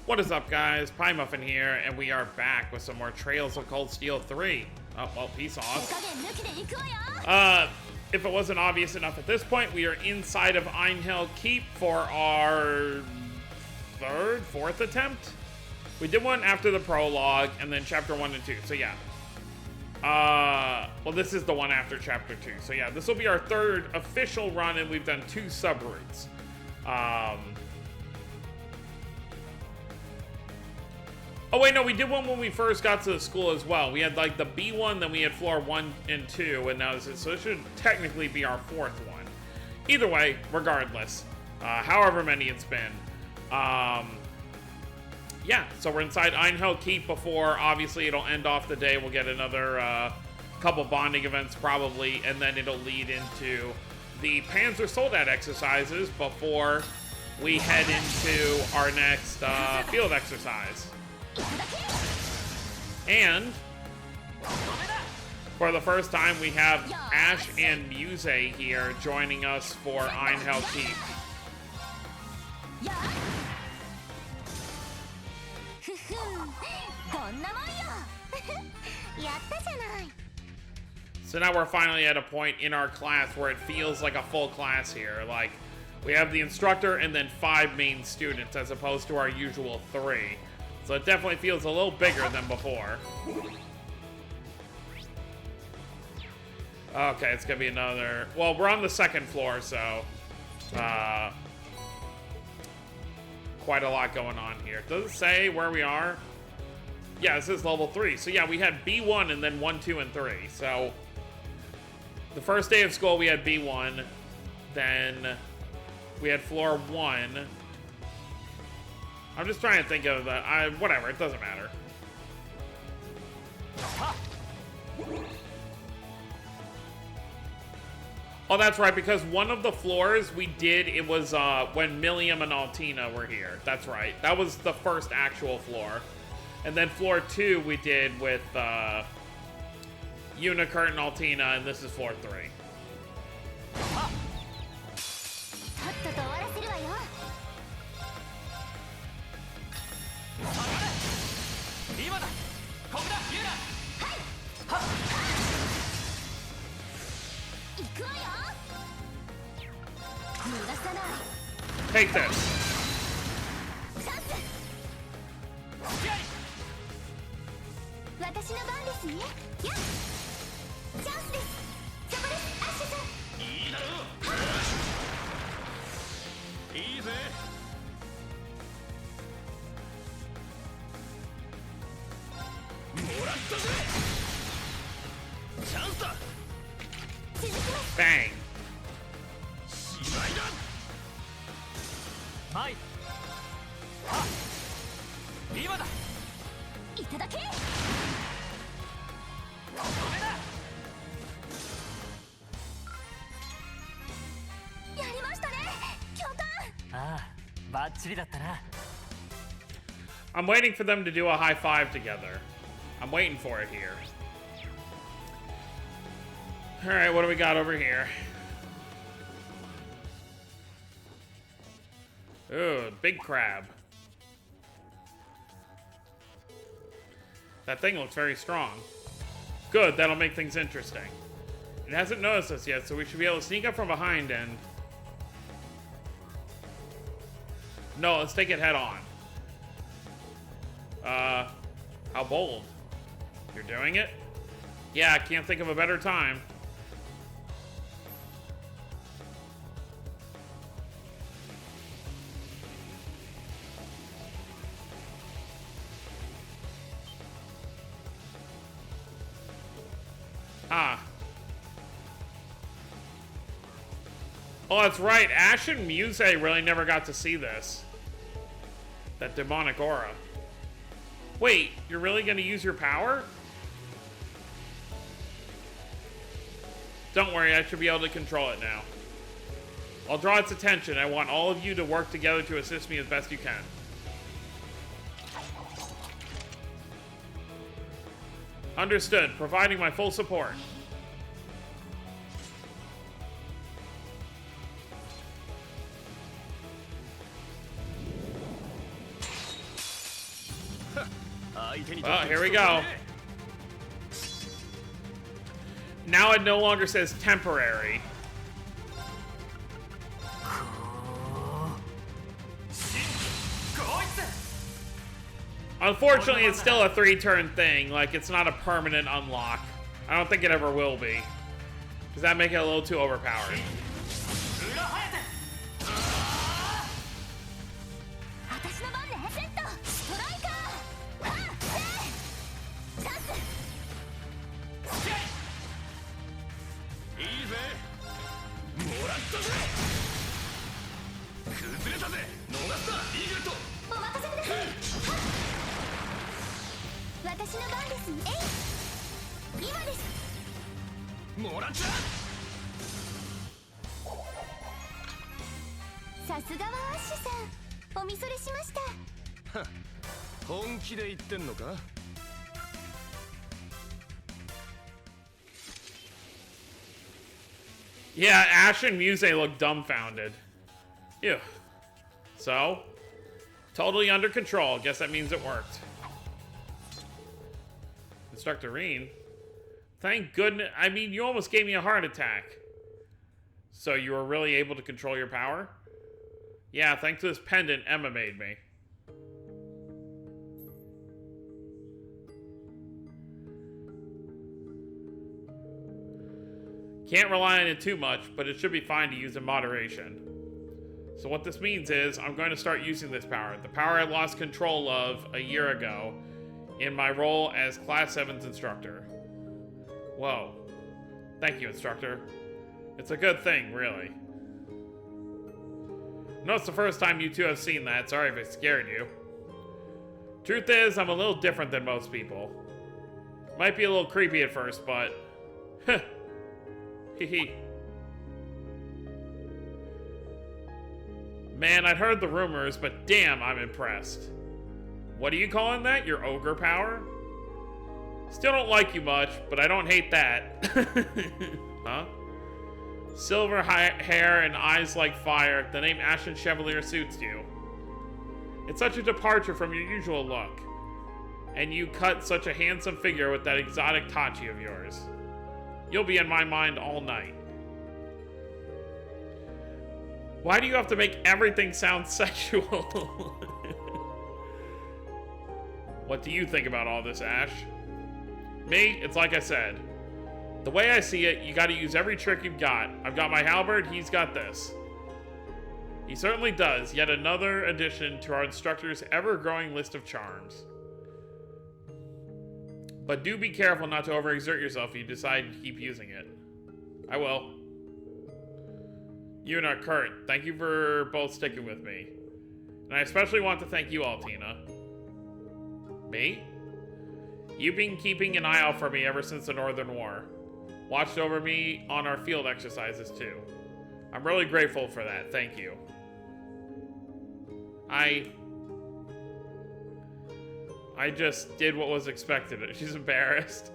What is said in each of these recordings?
What is up, guys? Pie Muffin here, and we are back with some more Trails of Cold Steel 3. Oh, well, peace off. If it wasn't obvious enough at this point, we are inside of Einhell Keep for our fourth attempt? We did one after the prologue, and then chapter 1 and 2, so yeah. Well, this is the one after chapter 2, so yeah, this will be our third official run, and we've done 2 subroutes. Oh wait, no, we did one when we first got to the school as well. We had like the B1, then we had floor 1 and 2, and now this is, so it should technically be our 4th one. Either way, regardless, however many it's been. Yeah, so we're inside Einhell Keep before, obviously it'll end off the day. We'll get another couple bonding events probably, and then it'll lead into the Panzer Soldat exercises before we head into our next field exercise. And for the first time, we have Ash and Muse here joining us for Einhell Keep. So now we're finally at a point in our class where it feels like a full class here. Like, we have the instructor and then 5 main students as opposed to our usual 3. So it definitely feels a little bigger than before. Okay, it's gonna be another... Well, we're on the 2nd floor, so... quite a lot going on here. Does it say where we are? Yeah, this is level 3. So yeah, we had B1 and then 1, 2, and 3. So... The first day of school, we had B1. Then... we had floor 1. I'm just trying to think of the... whatever, it doesn't matter. Oh, that's right, because one of the floors we did, it was when Millium and Altina were here. That's right. That was the first actual floor. And then floor 2 we did with Unicurt and Altina, and this is floor 3. Take this. Bang. I'm waiting for them to do a high five together. I'm waiting for it here. Alright, what do we got over here? Ooh, big crab. That thing looks very strong. Good, that'll make things interesting. It hasn't noticed us yet, so we should be able to sneak up from behind and... No, let's take it head on. How bold. You're doing it? Yeah, I can't think of a better time. Oh, that's right. Ash and Muse really never got to see this. That demonic aura. Wait, you're really going to use your power? Don't worry, I should be able to control it now. I'll draw its attention. I want all of you to work together to assist me as best you can. Understood. Providing my full support. Well, here we go. Now it no longer says temporary. Unfortunately, it's still a 3-turn thing. Like, it's not a permanent unlock. I don't think it ever will be. Does that make it a little too overpowered? Yeah, Ash and Muse look dumbfounded. Ew. So, totally under control. Guess that means it worked. Instructor Reen. Thank goodness. I mean, you almost gave me a heart attack. So you were really able to control your power? Yeah, thanks to this pendant Emma made me. Can't rely on it too much, but it should be fine to use in moderation. So what this means is, I'm going to start using this power. The power I lost control of a year ago in my role as Class 7's instructor. Whoa. Thank you, instructor. It's a good thing, really. No, it's the first time you two have seen that. Sorry if it scared you. Truth is, I'm a little different than most people. Might be a little creepy at first, but... Hee. Man, I'd heard the rumors, but damn, I'm impressed. What are you calling that? Your ogre power? Still don't like you much, but I don't hate that. Huh? Silver hair and eyes like fire. The name Ashen Chevalier suits you. It's such a departure from your usual look. And you cut such a handsome figure with that exotic tachi of yours. You'll be in my mind all night. Why do you have to make everything sound sexual? What do you think about all this, Ash? Me, it's like I said. The way I see it, you gotta use every trick you've got. I've got my halberd, he's got this. He certainly does. Yet another addition to our instructor's ever-growing list of charms. But do be careful not to overexert yourself if you decide to keep using it. I will. You and Kurt, thank you for both sticking with me. And I especially want to thank you all, Tina. Me? You've been keeping an eye out for me ever since the Northern War. Watched over me on our field exercises, too. I'm really grateful for that, thank you. I just did what was expected. She's embarrassed.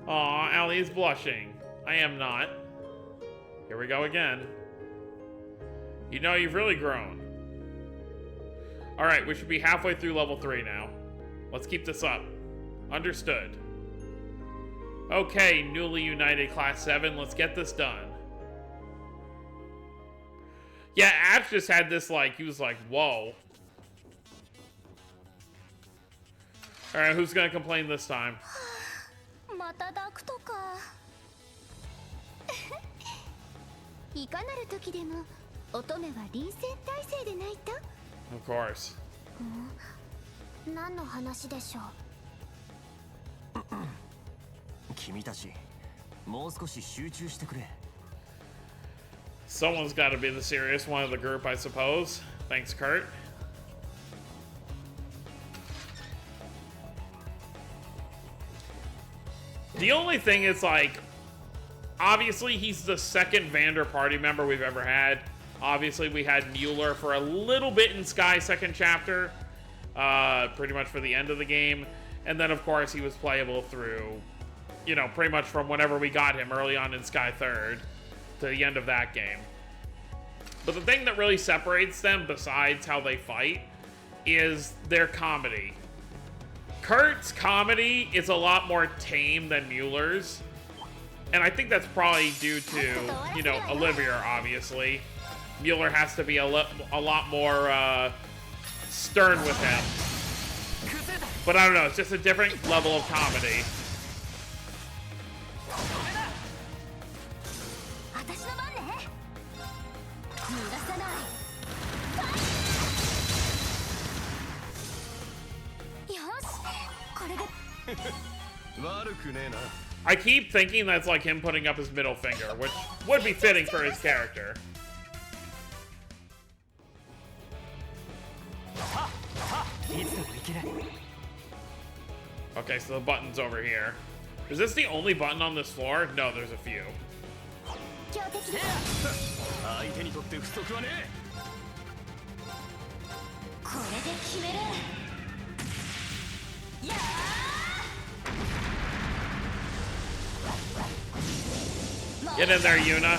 Aw, Allie is blushing. I am not. Here we go again. You know, you've really grown. Alright, we should be halfway through level 3 now. Let's keep this up. Understood. Okay, newly united Class 7, let's get this done. Yeah, Ash just had this, like, he was like, whoa. Alright, who's gonna complain this time? Of course. Someone's got to be the serious one of the group, I suppose. Thanks, Kurt. The only thing is, like, obviously he's the second Vander party member we've ever had. Obviously we had Mueller for a little bit in Sky second chapter, pretty much for the end of the game. And then, of course, he was playable through, you know, pretty much from whenever we got him early on in Sky 3rd to the end of that game. But the thing that really separates them, besides how they fight, is their comedy. Kurt's comedy is a lot more tame than Mueller's. And I think that's probably due to, you know, Olivier, obviously. Mueller has to be a lot more stern with him. But I don't know, it's just a different level of comedy. I keep thinking that's like him putting up his middle finger, which would be fitting for his character. Okay, so the button's over here. Is this the only button on this floor? No, there's a few. Get in there, Yuna.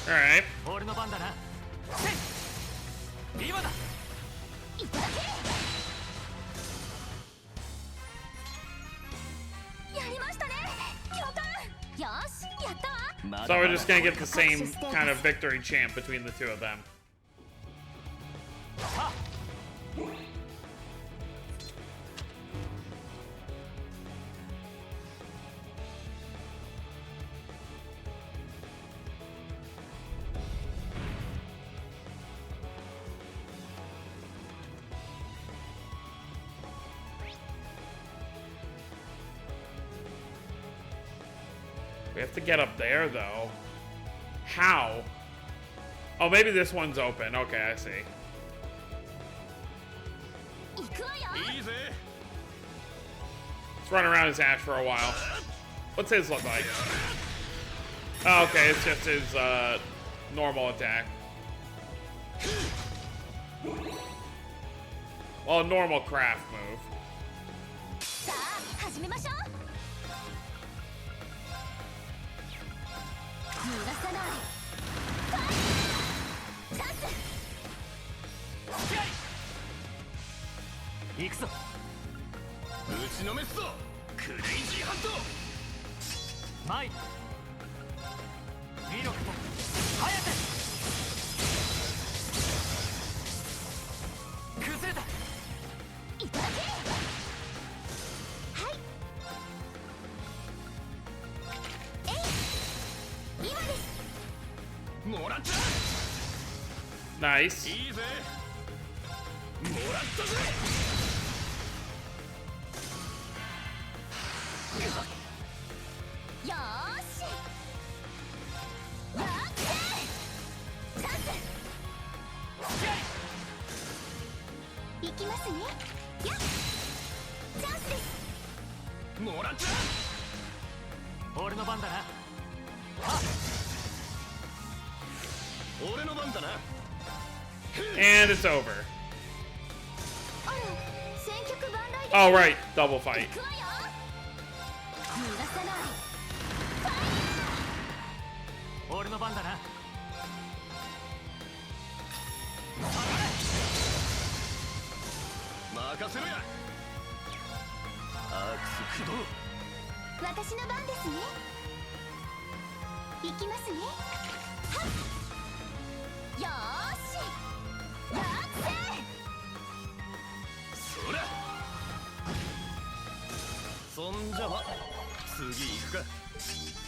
Alright. So we're just gonna get the same kind of victory chant between the two of them. We have to get up there, though. How? Oh, maybe this one's open. Okay, I see. Let's run around his Ash for a while. What's his look like? Oh, okay, it's just his normal attack. Well, a normal craft move. Nice. And it's over. Oh, right. Double fight.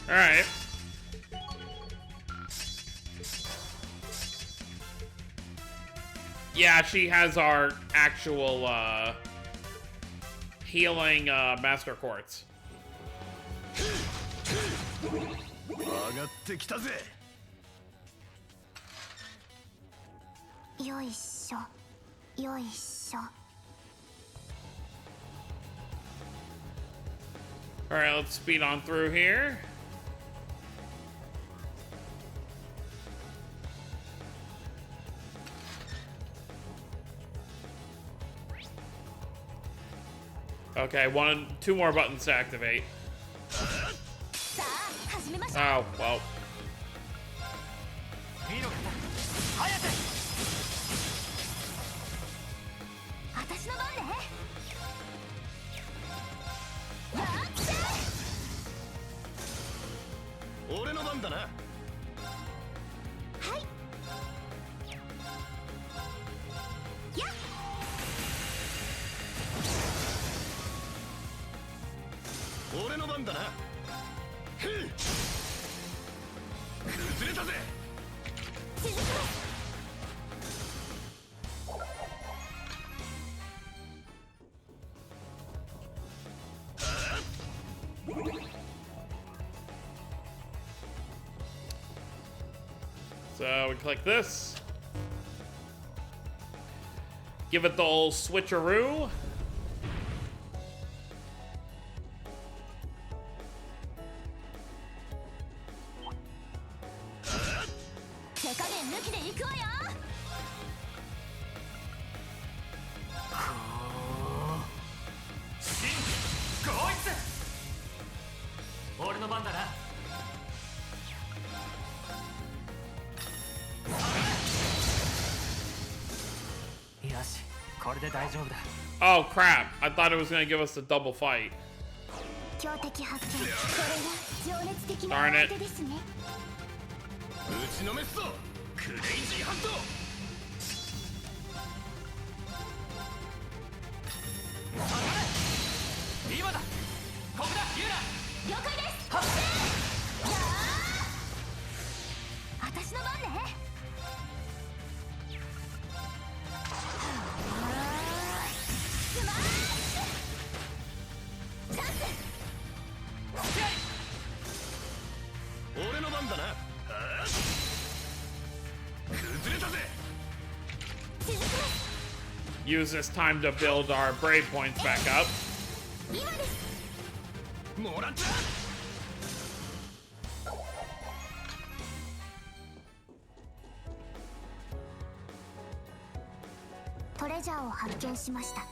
All right. Yeah, she has our actual healing Master Quartz. 上がってきたぜ。よいしょよいしょ。 Alright, let's speed on through here. Okay, two more buttons to activate. Oh, well. So we click this. Give it the old switcheroo. Oh crap, I thought it was gonna give us a double fight. Darn it. Use this time to build our brave points back up. Treasure を発見しました。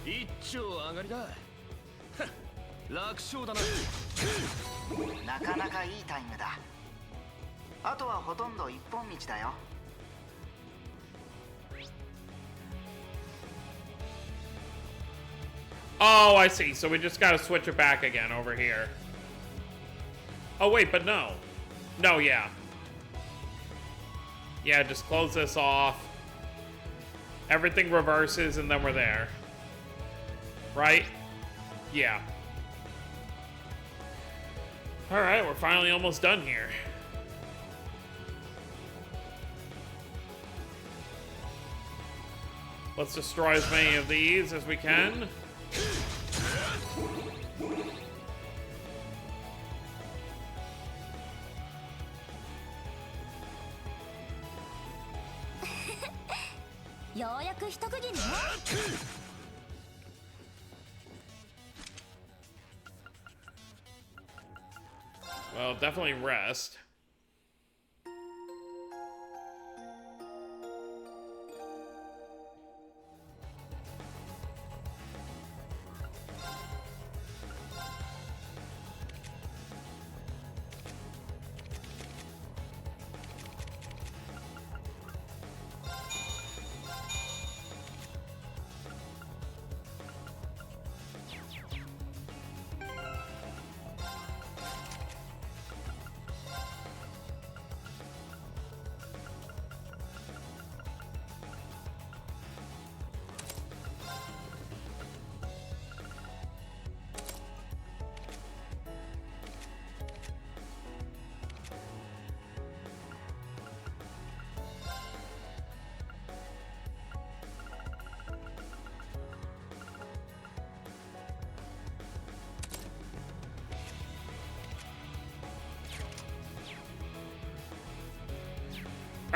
一丁上がりだ。楽勝だな。なかなかいいタイムだ。あとはほとんど一本道だよ。Oh, I see. So we just gotta switch it back again over here. Oh, wait, but no. No, yeah. Yeah, just close this off. Everything reverses and then we're there. Right? Yeah. Alright, we're finally almost done here. Let's destroy as many of these as we can. Well, definitely rest.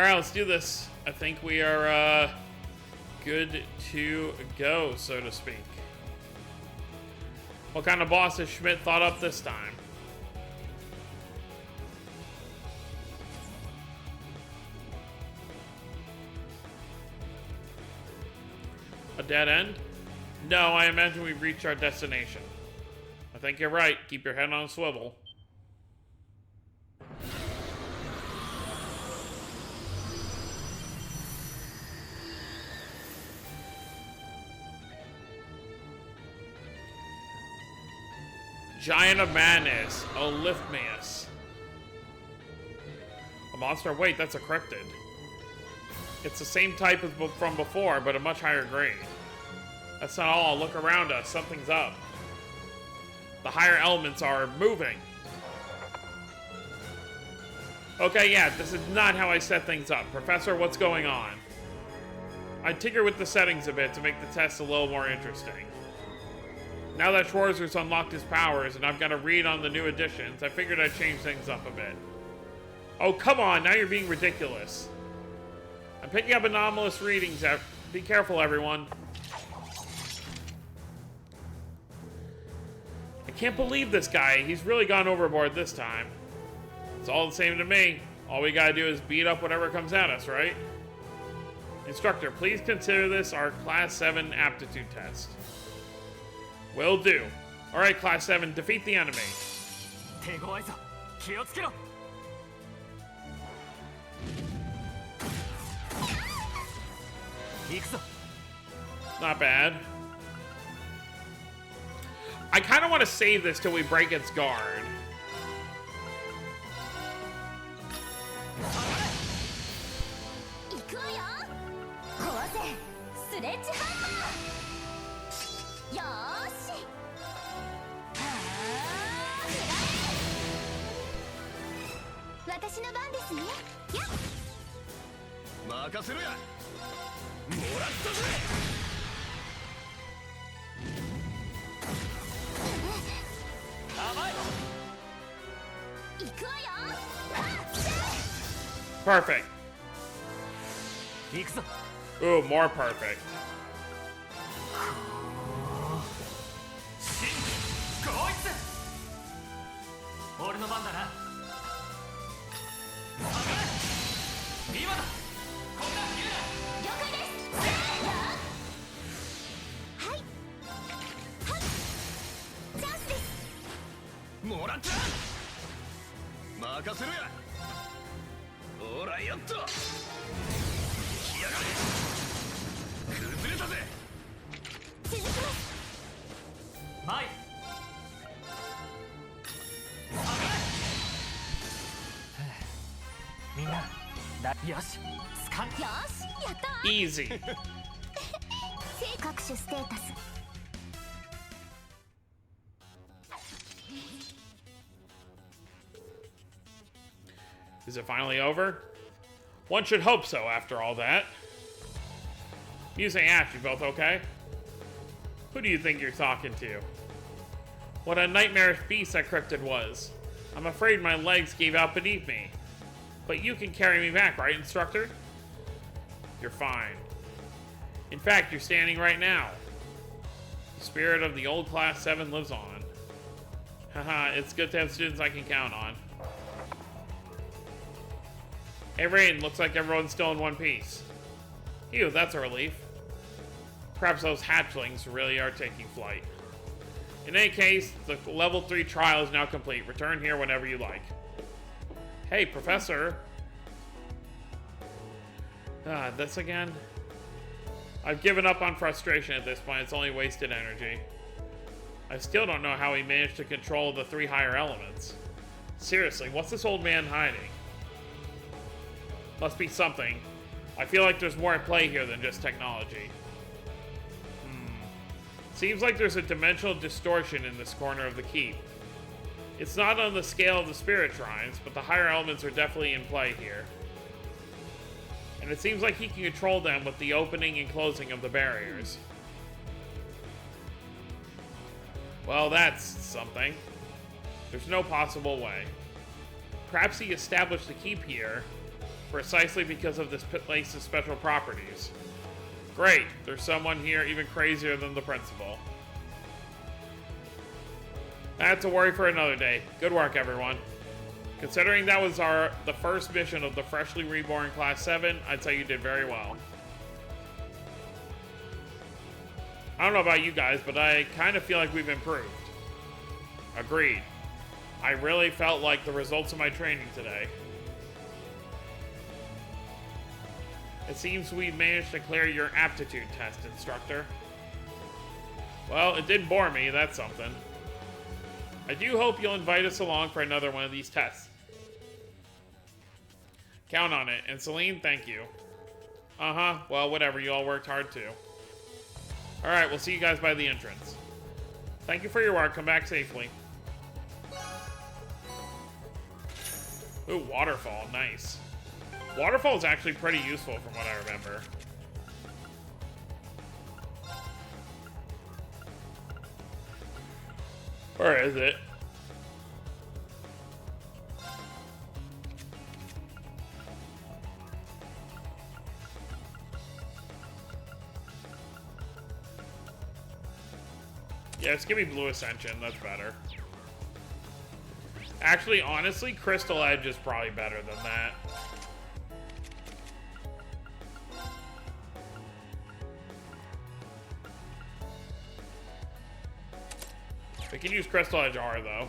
Alright, let's do this. I think we are good to go, so to speak. What kind of boss has Schmidt thought up this time? A dead end? No, I imagine we've reached our destination. I think you're right. Keep your head on a swivel. Giant of Madness, Olithmius. A monster? Wait, that's a cryptid. It's the same type as from before, but a much higher grade. That's not all. Look around us. Something's up. The higher elements are moving. Okay, yeah, this is not how I set things up. Professor, what's going on? I tinker with the settings a bit to make the test a little more interesting. Now that Schwarzer's unlocked his powers and I've got to read on the new additions, I figured I'd change things up a bit. Oh, come on, now you're being ridiculous. I'm picking up anomalous readings. Be careful, everyone. I can't believe this guy. He's really gone overboard this time. It's all the same to me. All we gotta do is beat up whatever comes at us, right? Instructor, please consider this our Class 7 aptitude test. Will do. Alright, Class 7, defeat the enemy. Not bad. I kind of want to save this till we break its guard. Perfect. Ooh, more perfect. Easy. 各種ステータス Is it finally over? One should hope so after all that. Muse and Ash, you both okay? Who do you think you're talking to? What a nightmarish beast that cryptid was. I'm afraid my legs gave out beneath me. But you can carry me back, right, instructor? You're fine. In fact, you're standing right now. The spirit of the old Class 7 lives on. Haha, it's good to have students I can count on. Hey, Rain, looks like everyone's still in one piece. Ew, that's a relief. Perhaps those hatchlings really are taking flight. In any case, the level 3 trial is now complete. Return here whenever you like. Hey, Professor. This again? I've given up on frustration at this point. It's only wasted energy. I still don't know how he managed to control the 3 higher elements. Seriously, what's this old man hiding? Must be something. I feel like there's more at play here than just technology. Seems like there's a dimensional distortion in this corner of the keep. It's not on the scale of the spirit shrines, but the higher elements are definitely in play here. And it seems like he can control them with the opening and closing of the barriers. Well, that's something. There's no possible way. Perhaps he established the keep here precisely because of this place's special properties. Great, there's someone here even crazier than the principal. That's a worry for another day. Good work, everyone. Considering that was the first mission of the freshly reborn Class 7, I'd say you did very well. I don't know about you guys, but I kind of feel like we've improved. Agreed. I really felt like the results of my training today. It seems we've managed to clear your aptitude test, instructor. Well, it did bore me, that's something. I do hope you'll invite us along for another one of these tests. Count on it. And Celine, thank you. Uh-huh. Well, whatever. You all worked hard, too. Alright, we'll see you guys by the entrance. Thank you for your work. Come back safely. Ooh, waterfall. Nice. Waterfall is actually pretty useful from what I remember. Where is it? Yeah, just give me Blue Ascension. That's better. Actually, honestly, Crystal Edge is probably better than that. We can use Crystal Edge R, though.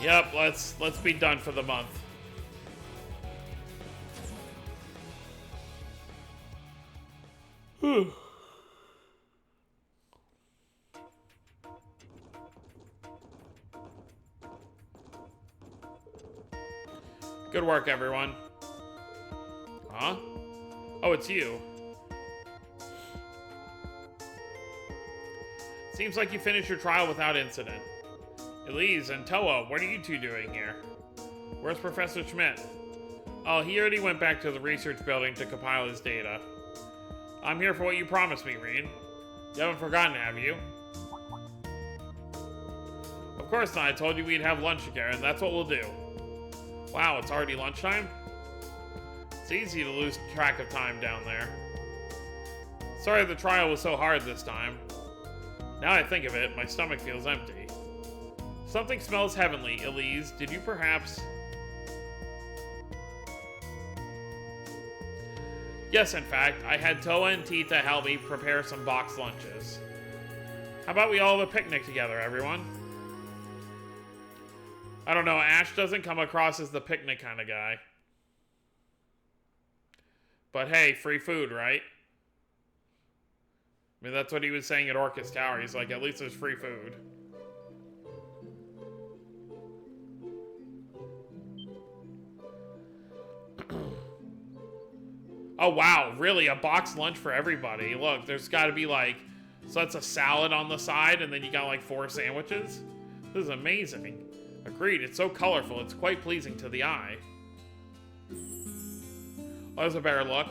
Yep, let's be done for the month. Whew. Good work, everyone. Huh? Oh, it's you. Seems like you finished your trial without incident. Elise and Toa, what are you two doing here? Where's Professor Schmidt? Oh, he already went back to the research building to compile his data. I'm here for what you promised me, Rean. You haven't forgotten, have you? Of course not. I told you we'd have lunch together, and that's what we'll do. Wow, it's already lunchtime? It's easy to lose track of time down there. Sorry the trial was so hard this time. Now I think of it, my stomach feels empty. Something smells heavenly. Elise, did you perhaps... Yes, in fact, I had Toa and Tita help me prepare some boxed lunches. How about we all have a picnic together, everyone? I don't know, Ash doesn't come across as the picnic kind of guy. But hey, free food, right? I mean, that's what he was saying at Orcus Tower. He's like, at least there's free food. Oh, wow. Really? A boxed lunch for everybody? Look, there's got to be like... So that's a salad on the side, and then you got like 4 sandwiches? This is amazing. Agreed. It's so colorful. It's quite pleasing to the eye. Oh, there's a better look.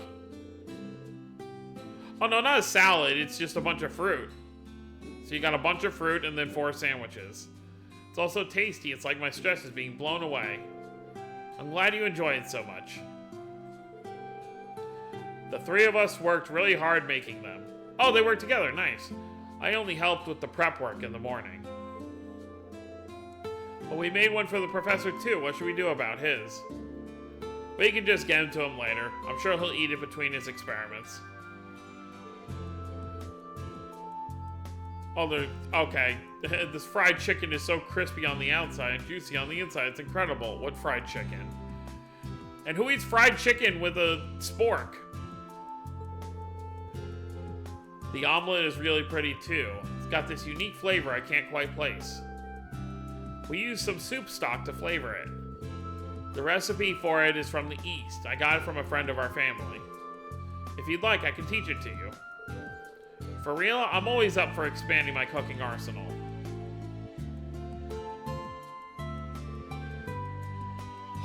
Oh, no, not a salad. It's just a bunch of fruit. So you got a bunch of fruit and then 4 sandwiches. It's also tasty. It's like my stress is being blown away. I'm glad you enjoy it so much. The 3 of us worked really hard making them. Oh, they worked together. Nice. I only helped with the prep work in the morning. Well, we made one for the professor, too. What should we do about his? We can just get him to him later. I'm sure he'll eat it between his experiments. Oh, okay. This fried chicken is so crispy on the outside and juicy on the inside. It's incredible. What fried chicken? And who eats fried chicken with a spork? The omelet is really pretty too. It's got this unique flavor I can't quite place. We use some soup stock to flavor it. The recipe for it is from the East. I got it from a friend of our family. If you'd like, I can teach it to you. For real, I'm always up for expanding my cooking arsenal.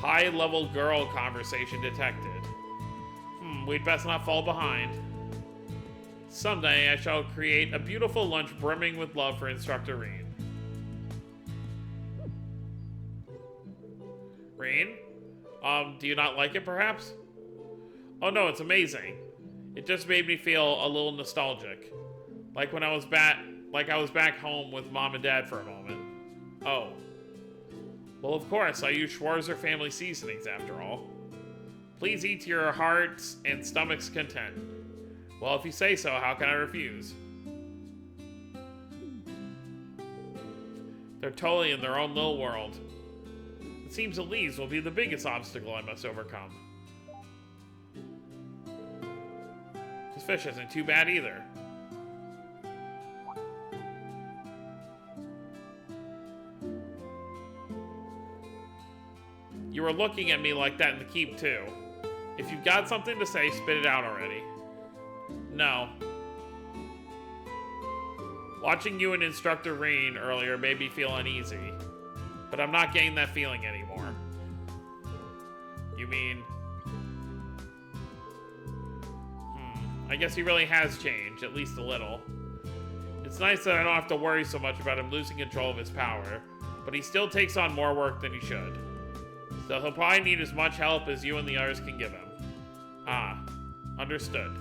High-level girl conversation detected. We'd best not fall behind. Someday I shall create a beautiful lunch brimming with love for Instructor Reen. Reen? Do you not like it, perhaps? Oh no, it's amazing. It just made me feel a little nostalgic. Like when I was back home with Mom and Dad for a moment. Oh. Well, of course, I use Schwarzer family seasonings after all. Please eat to your heart's and stomach's content. Well, if you say so, how can I refuse? They're totally in their own little world. It seems the leaves will be the biggest obstacle I must overcome. This fish isn't too bad either. You were looking at me like that in the keep, too. If you've got something to say, spit it out already. No. Watching you and Instructor Reen earlier made me feel uneasy. But I'm not getting that feeling anymore. You mean... I guess he really has changed, at least a little. It's nice that I don't have to worry so much about him losing control of his power, but he still takes on more work than he should. So he'll probably need as much help as you and the others can give him. Ah, understood.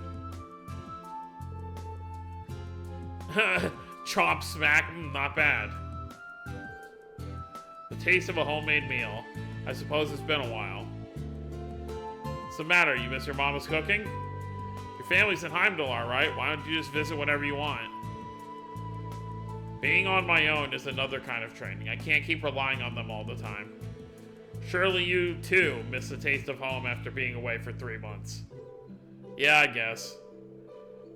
Chomp smack, not bad. The taste of a homemade meal. I suppose it's been a while. What's the matter? You miss your mama's cooking? Your family's in Heimdall, alright? Why don't you just visit whenever you want? Being on my own is another kind of training. I can't keep relying on them all the time. Surely you, too, miss the taste of home after being away for 3 months. Yeah, I guess.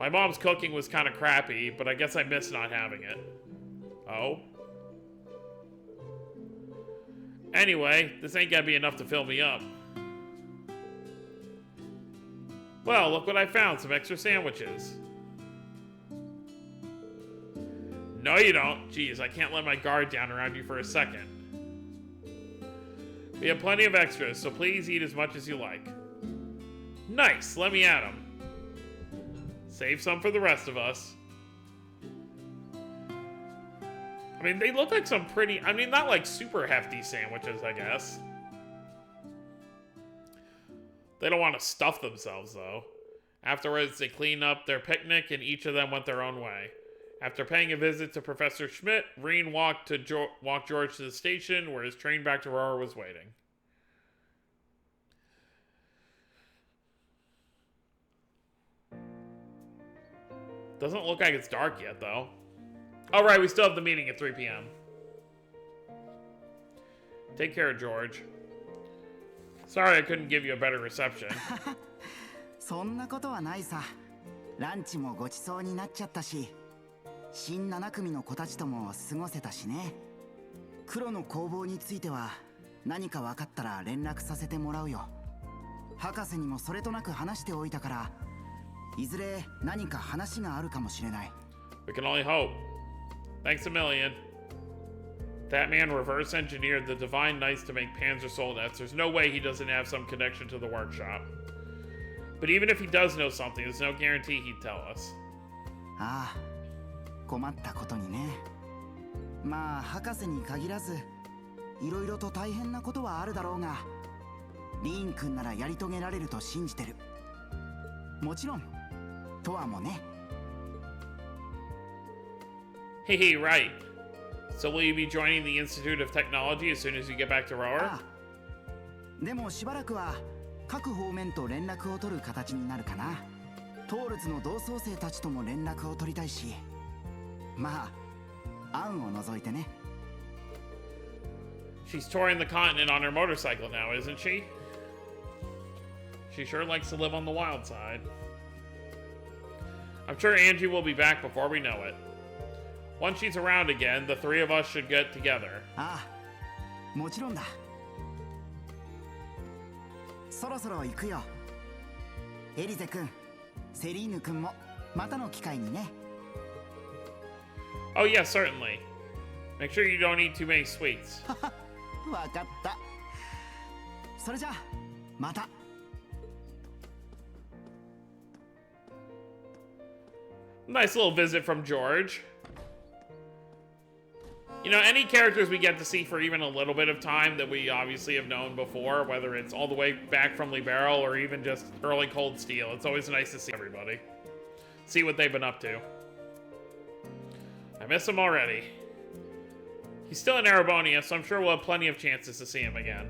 My mom's cooking was kind of crappy, but I guess I miss not having it. Oh? Anyway, this ain't gonna be enough to fill me up. Well, look what I found, some extra sandwiches. No, you don't. Jeez, I can't let my guard down around you for a second. We have plenty of extras, so please eat as much as you like. Nice, let me at them. Save some for the rest of us. I mean, they look like some pretty, I mean, not like super hefty sandwiches, I guess. They don't want to stuff themselves, though. Afterwards, they clean up their picnic, and each of them went their own way. After paying a visit to Professor Schmidt, Reen walked George to the station, where his train back to Aurora was waiting. Doesn't look like it's dark yet, though. All right, we still have the meeting at 3 p.m. Take care, George. Sorry I couldn't give you a better reception. そんなことはないさ。ランチもごちそうになっちゃったし、新7組の子たちとも過ごせたしね。黒の工房については何か分かったら連絡させてもらうよ。博士にもそれとなく話しておいたから、いずれ何か話があるかもしれない。We can only hope. Thanks a million. That man reverse engineered the Divine Knights to make Panzer Soldats. There's no way he doesn't have some connection to the workshop. But even if he does know something, there's no guarantee he'd tell us. ああ、困ったことにね。まあ博士に限らず、いろいろと大変なことはあるだろうが、リーン君ならやり遂げられると信じてる。もちろん、トアもね。Hey, right. So will you be joining the Institute of Technology as soon as you get back to Roar? ああ、でもしばらくは各方面と連絡を取る形になるかな。トールズの同窓生たちとも連絡を取りたいし、まあ案を除いてね。She's touring the continent on her motorcycle now, isn't she? She sure likes to live on the wild side. I'm sure Angie will be back before we know it. Once she's around again, the three of us should get together. ああ、もちろんだ。そろそろ行くよ。エリゼ君、セリーヌ君もまたの機会にね。Oh yes, certainly. Make sure you don't eat too many sweets. わかった。それじゃまた。 Nice little visit from George. You know, any characters we get to see for even a little bit of time that we obviously have known before, whether it's all the way back from Libero or even just early Cold Steel, it's always nice to see everybody. See what they've been up to. I miss him already. He's still in Erebonia, so I'm sure we'll have plenty of chances to see him again.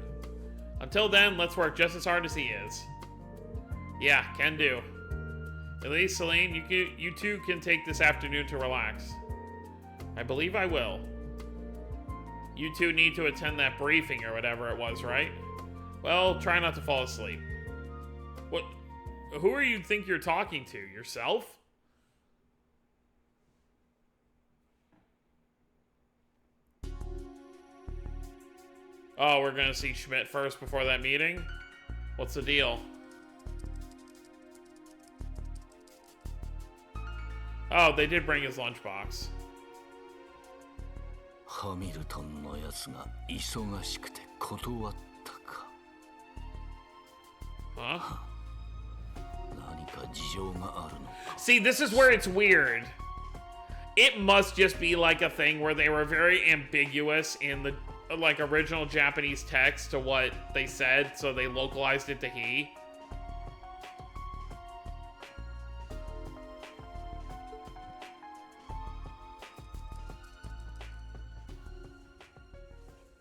Until then, let's work just as hard as he is. Yeah, can do. At least, Celine, you two can take this afternoon to relax. I believe I will. You two need to attend that briefing or whatever it was, right? Well, try not to fall asleep. What? Who are you think you're talking to? Yourself? Oh, we're gonna see Schmidt first before that meeting? What's the deal? Oh, they did bring his lunchbox. ハミルトンのやつが忙しくて断ったか。Huh? 何か事情があるのか。 See, this is where it's weird. It must just be like a thing where they were very ambiguous in the like original Japanese text to what they said, so they localized it to he.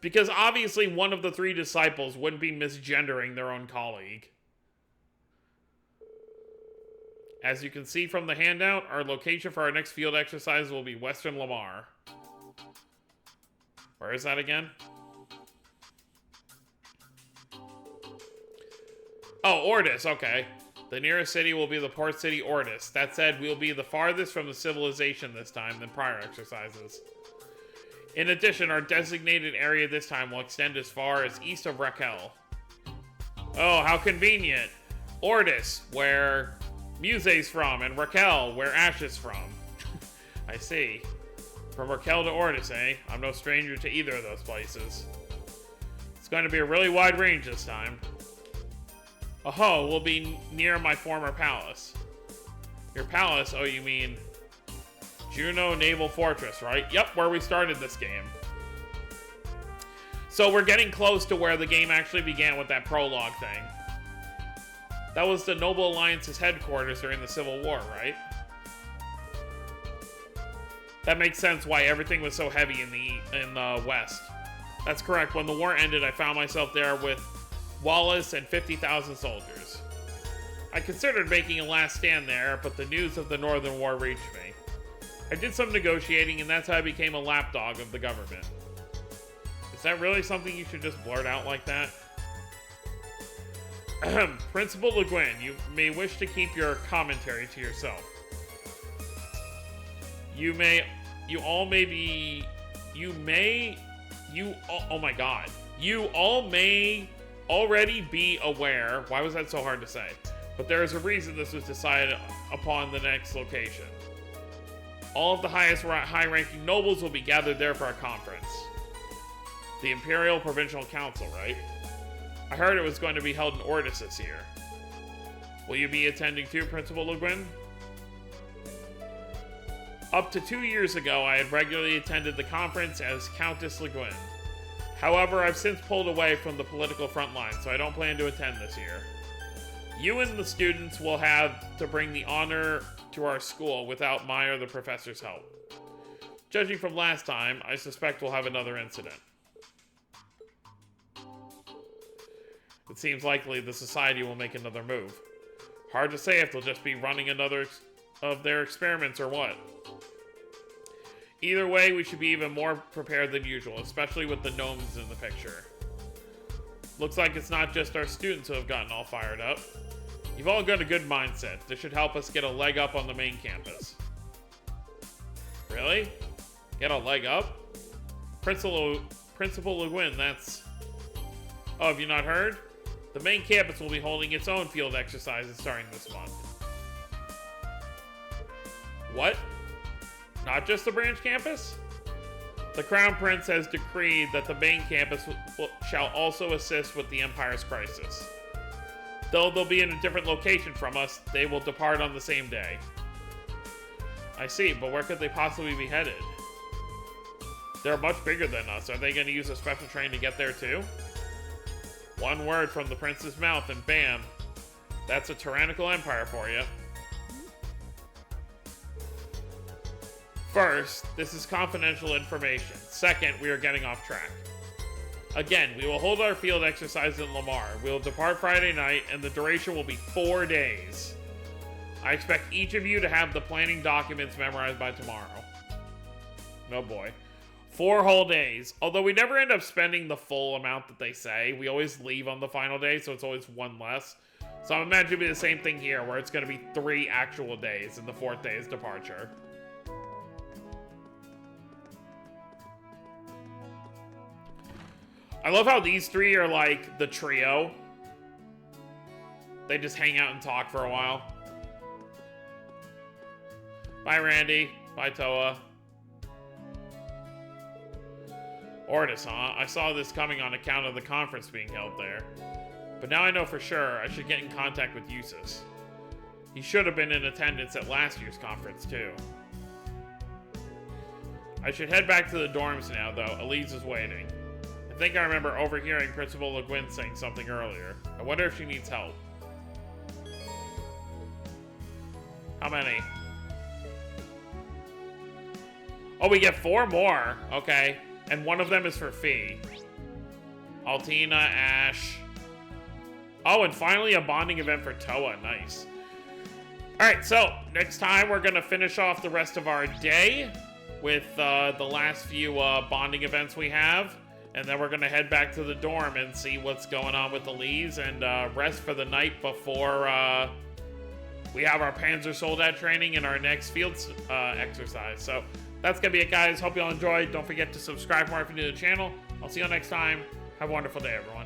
Because obviously one of the three disciples wouldn't be misgendering their own colleague. As you can see from the handout, our location for our next field exercise will be Western Lamar. Where is that again? Oh, Ordis, okay. The nearest city will be the port city Ordis. That said, we'll be the farthest from the civilization this time than prior exercises. In addition, our designated area this time will extend as far as east of Raquel. Oh, how convenient. Ordis, where Muse's from, and Raquel, where Ash is from. I see. From Raquel to Ordis, eh? I'm no stranger to either of those places. It's going to be a really wide range this time. Oh, we'll be near my former palace. Your palace? Oh, you mean Juno Naval Fortress, right? Yep, where we started this game. So we're getting close to where the game actually began with that prologue thing. That was the Noble Alliance's headquarters during the Civil War, right? That makes sense why everything was so heavy in the West. That's correct. When the war ended, I found myself there with Wallace and 50,000 soldiers. I considered making a last stand there, but the news of the Northern War reached me. I did some negotiating, and that's how I became a lapdog of the government. Is that really something you should just blurt out like that? Principal Le Guin, you may wish to keep your commentary to yourself. Oh my god. You all may already be aware, why was that so hard to say? But there is a reason this was decided upon the next location. All of the high-ranking nobles will be gathered there for a conference. The Imperial Provincial Council, right? I heard it was going to be held in Ordis this year. Will you be attending too, Principal Le Guin? Up to 2 years ago, I had regularly attended the conference as Countess Le Guin. However, I've since pulled away from the political front line, so I don't plan to attend this year. You and the students will have to bring the honor to our school without my or the professor's help. Judging from last time, I suspect we'll have another incident. It seems likely the Society will make another move. Hard to say if they'll just be running another of their experiments or what. Either way, we should be even more prepared than usual, especially with the gnomes in the picture. Looks like it's not just our students who have gotten all fired up. You've all got a good mindset. This should help us get a leg up on the main campus. Really? Get a leg up? Principal Le Guin, that's... Oh, have you not heard? The main campus will be holding its own field exercises starting this month. What? Not just the branch campus? The Crown Prince has decreed that the main campus shall also assist with the Empire's crisis. Though they'll be in a different location from us, they will depart on the same day. I see, but where could they possibly be headed? They're much bigger than us. Are they going to use a special train to get there too? One word from the prince's mouth and bam, that's a tyrannical empire for you. First, this is confidential information. Second, we are getting off track. Again, we will hold our field exercise in Lamar. We will depart Friday night, and the duration will be 4 days. I expect each of you to have the planning documents memorized by tomorrow. Oh boy. 4 whole days. Although we never end up spending the full amount that they say. We always leave on the final day, so it's always 1 less. So I'm imagining it'll be the same thing here, where it's going to be 3 actual days, and the 4th day is departure. I love how these 3 are like the trio. They just hang out and talk for a while. Bye, Randy. Bye, Toa. Ordis, huh? I saw this coming on account of the conference being held there. But now I know for sure I should get in contact with Eustace. He should have been in attendance at last year's conference, too. I should head back to the dorms now, though. Elise is waiting. I think I remember overhearing Principal Le Guin saying something earlier. I wonder if she needs help. How many? Oh, we get 4 more. Okay. And one of them is for Fee. Altina, Ash. Oh, and finally a bonding event for Toa. Nice. Alright, so next time we're going to finish off the rest of our day with the last few bonding events we have. And then we're going to head back to the dorm and see what's going on with Elise and rest for the night before we have our Panzer Soldat training and our next field exercise. So that's going to be it, guys. Hope you all enjoyed. Don't forget to subscribe more if you're new to the channel. I'll see you all next time. Have a wonderful day, everyone.